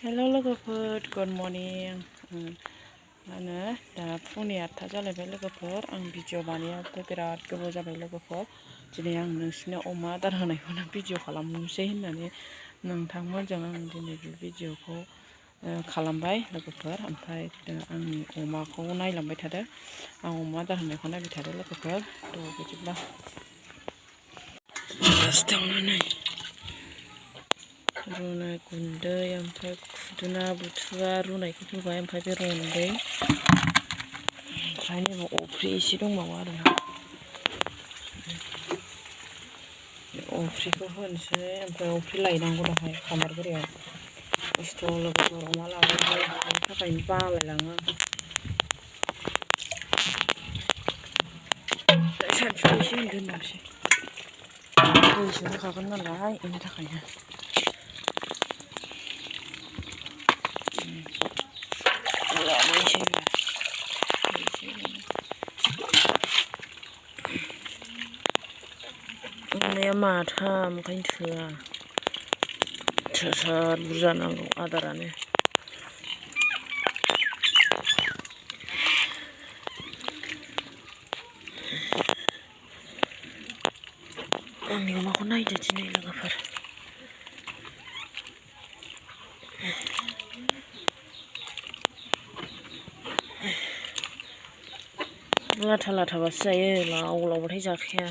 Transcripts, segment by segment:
Hello लोगोफोर good morning आङो दा फुंनि 8:00 जालायबाय लोगोफोर आं भिडिअ बानायाबो बिराद गोबाव जाबाय लोगोफोर दिनै आं नोंसिनो अमा आदार होनायखौनो भिडिअ खालामनोसै होननानै नोंथांमोनजों आं दिनै बे भिडिअखौ खालामबाय लोगोफोर ओमफ्राय आंनि अमाखौ नायलांबाय थादो आं अमा आदार होनायखौ नायबाय थादो लोगोफोर थ' बिदिब्ला फार्स्टआवनो रुनाय गुन्दै ओमफ्राय खुदुना बुथुवा रुनायखौ होबाय ओमफ्राय बे रन्दै ओमफ्राय नैबे अफ्रि एसे दंबावो आरोना अफ्रिखौ होनोसै ओमफ्राय अफ्रि लायनांगौ दाहाय खामारगुरियाव खस्थ' लोगोफोर अमा लाबोबाय बेनि थाखायनो बालायलाङो सानसेखौ एसे दोननोसै दैसो होखागोन नालाय बेनि थाखायनो अमाया माथाम ओंखायनो थोआ बुरजा नांगौ आदारानो आंनि अमाखौ नायदो दिनै लोगोफोर लाथा लाथाबासो जायो लाव लावबाथाय जाखाया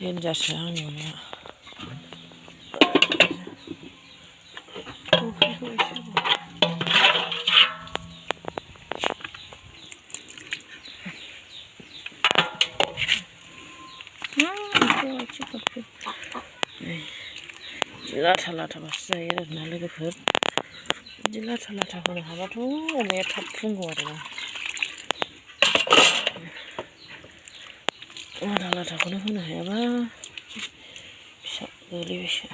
देनजारसो आंनि अमाया लाथा लाथाबासो जायो आरोना लोगोफोर बिदि लाथा लाथा होनो हाबाथ' अमाया थाब फुंगौ आरोना लाथा लाथाखौनो होनो हायाबा फिसा गोलैबायसो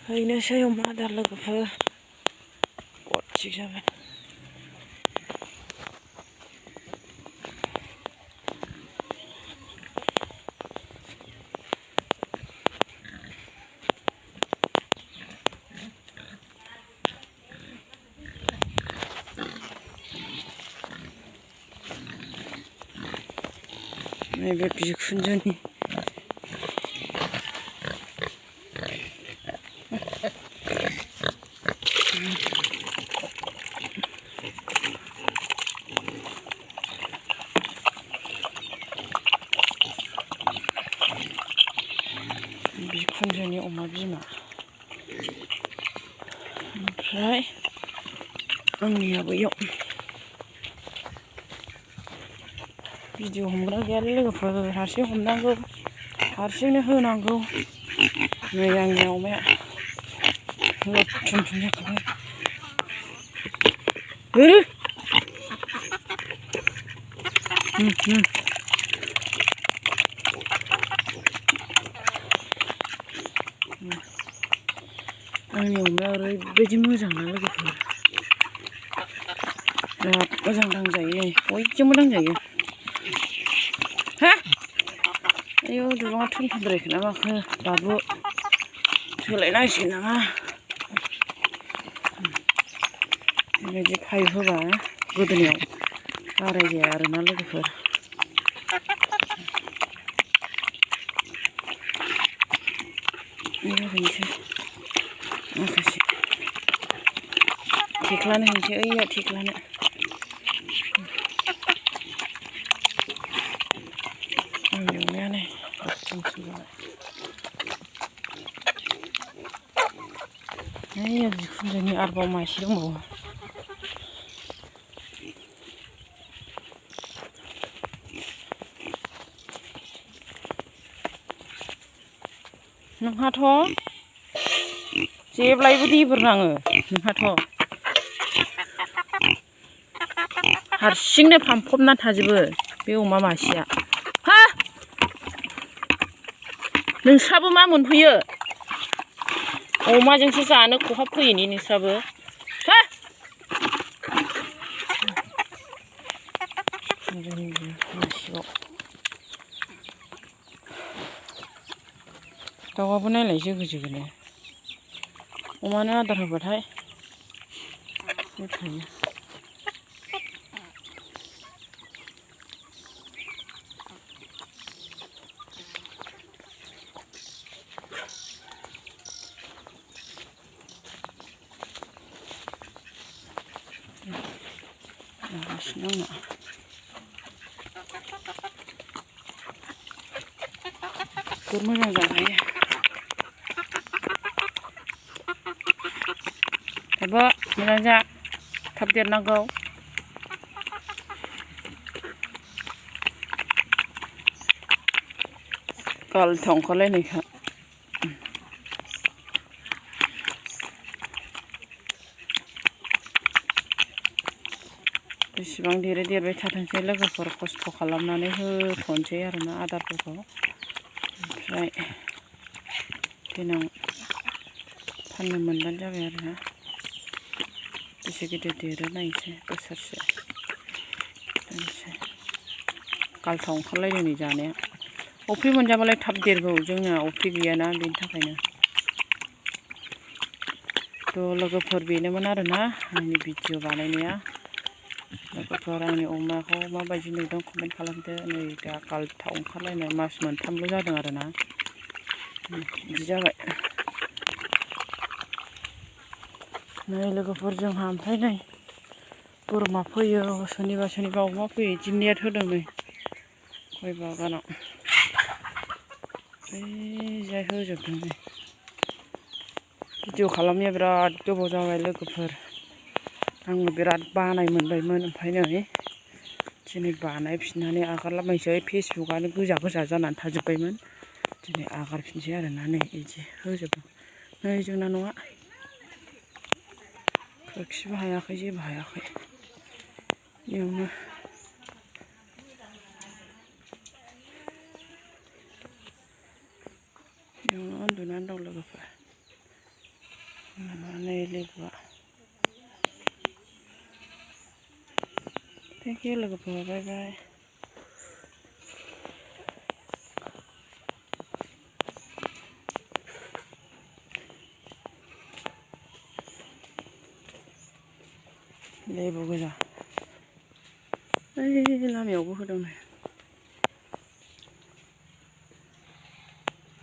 हैनोसै अमा आदार लोगोफोर थिग जाबाय नैबे बिखुनजोनि अमा बिमा ओमफ्राय आंनिया बैयाव भिडिअ हमग्रा गैयालै लोगोफोर हारसिं हमनांगौ हारसिंनो होनांगौ नै आंनि अमाया लुथुम जाखाबाय आंनि अमाया ओरैबायदि मोजां ना लोगोफोर बिराद मोजां दांजायो बयजोंबो दांजायो हा आयौ दुरुङा थुनथुनद्रायखो ना माखो बाबु सोलायनांसिगोन नामा बेबायदि पाइप होबा गोदोनायाव गाराय जाया आरोना लोगोफोर होनोसै माखासे थेख्लानो होनोसै ओइया थेख्लानो आंनि अमायानो ओइया बिखुनजोनि आरोबाव मासे दंबावो नोंहाथ' जेब्लायबो देबोर नाङो नोंहाथ' हारसिंनो फामफबना थाजोबो बे अमा मासेया हा नोंस्राबो मा मोनफैयो अमाजोंसो जानो खहाब फैयोनि नोंस्राबो हा मासेयाव दाउआबो नायलाय जोगो जोगोनो अमानो आदार होबाथाय थायो। नागासिनो आंना जोबोर मोजां जाखायो। थाब मोजां जा थाब देरनांगौ। गालथाव ओंखारलायनायखा बेसेबां देरबाय थाथोंसै लोगोफोर खस्थ' खालामनानै होथ'नोसै आरोना आदारफोरखौ ओमफ्राय देनां फाननो मोनबानो जाबाय आरोना बेसे गिदिर देरो नायनोसै बोसोरसे नायनोसै गालथाव ओंखारलायदों नै जानाया अफ्रि मोनजाबालाय थाब देरगौ जोंना अफ्रि गैयाना बेनि थाखायनो थ' लोगोफोर बेनोमोन आरोना आंनि भिडिअ बानायनाया लोगोफोर आंनि अमाखौ माबायदि नुदों कमेन्ट खालामदो। नै दा गालथाव ओंखारलायनाय मास मोनथामल' जादों आरोना बिदि जाबाय। नै लोगोफोर जोंहा ओमफ्राय नै बोरमा फैयो सोरनिबा अमा फैयो बिदि नेट होदों नै गय बागानाव ओरैजाय होजोबदों नै भिडिअ खालामनाया बिराद गोबाव जाबाय लोगोफोर आङो बिराद बानाय मोनबायमोन ओमफ्राय नै दिनै बानायफिननानै आगारलाबायनोसै फेसबुकआनो गोजा जानानै थाजोब्बायमोन दिनै आगारफिनसै आरोना नै बिदि होजोबदों। नै जोंना न'आ खोरखिबो हायाखै जेबो हायाखै बेयावनो उन्दुनानै दं लोगोफोर नै लेबुआ थेंक इउ लोगोफोर बाय बाय। लेबु गोजा ओइ लामायावबो होदों नै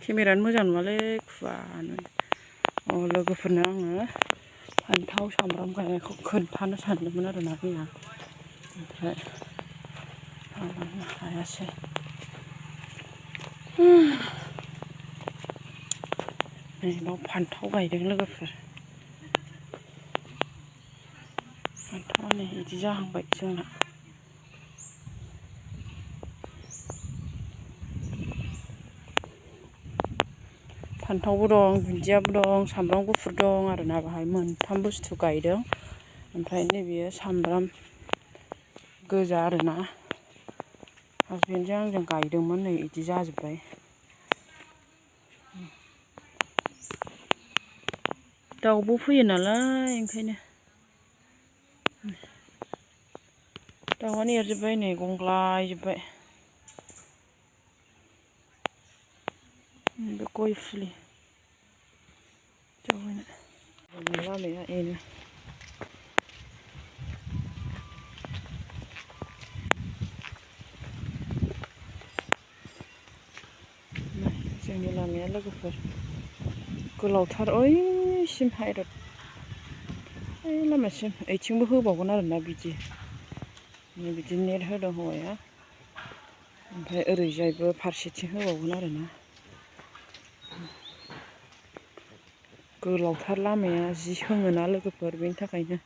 केमेरायानो मोजां नङालै खुवानो लोगोफोरनो आङो फान्थाव सामब्राम गायनायखौ खोन्थानो सानदोंमोन आरोना मैया ओमफ्राय खालामनो हायासै। नै बाव फान्थाव गायदों लोगोफोर फान्थावआ नै बिदि जाहांबाय जोंना फान्थावबो दं दुन्दियाबो दं सामब्राम गुफुर दं आरोना बाहाय मोनथाम बुस्थु गायदों ओमफ्राय नैबेयो सामब्राम गोजा आरोना हासबेन्डजों आंजों गायदोंमोन नै बिदि जाजोब्बाय। दाउबो फैयो नालाय ओंखायनो दाउआनो एरजोब्बाय नै गंग्लायजोब्बाय बे गय फुलि जावैनो लामाया बेनो जोंनि लामाया लोगोफोर गोलावथार ओइसिम हायरड ओइ लामासिम ओइथिंबो होबावगोन आरोना बिदि नेट होदों हौवाया ओमफ्राय ओरैजायबो फारसेथिं होबावगोन आरोना गोलावथार लामाया जि सोङोना लोगोफोर बेनि थाखायनो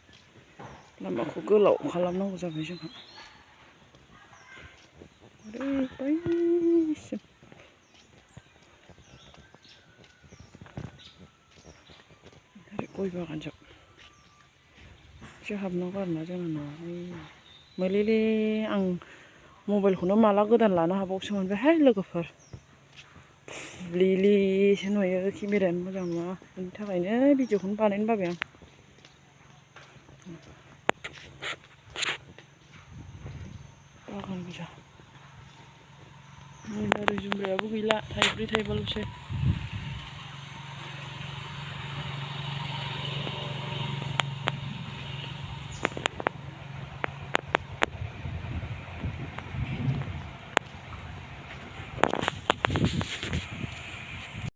लामाखौ गोलाव खालामनांगौ जाबाय जोंहा बैसिम गय बागानजों हाबनांगौ आरोना जोंना न'आव मोलेले आं मबाइलखौनो माला गोदान लानो हाबावसो मोनबायहाय लोगोफोर फुलेलेसो नुयो केमेरायानो मोजां नङा बेनि थाखायनो भिडिअखौनो बानायनो बाबाय आं बागान गोजा नै ओरै जुमब्रायाबो गैला थाइब्रै थाइबाल'सै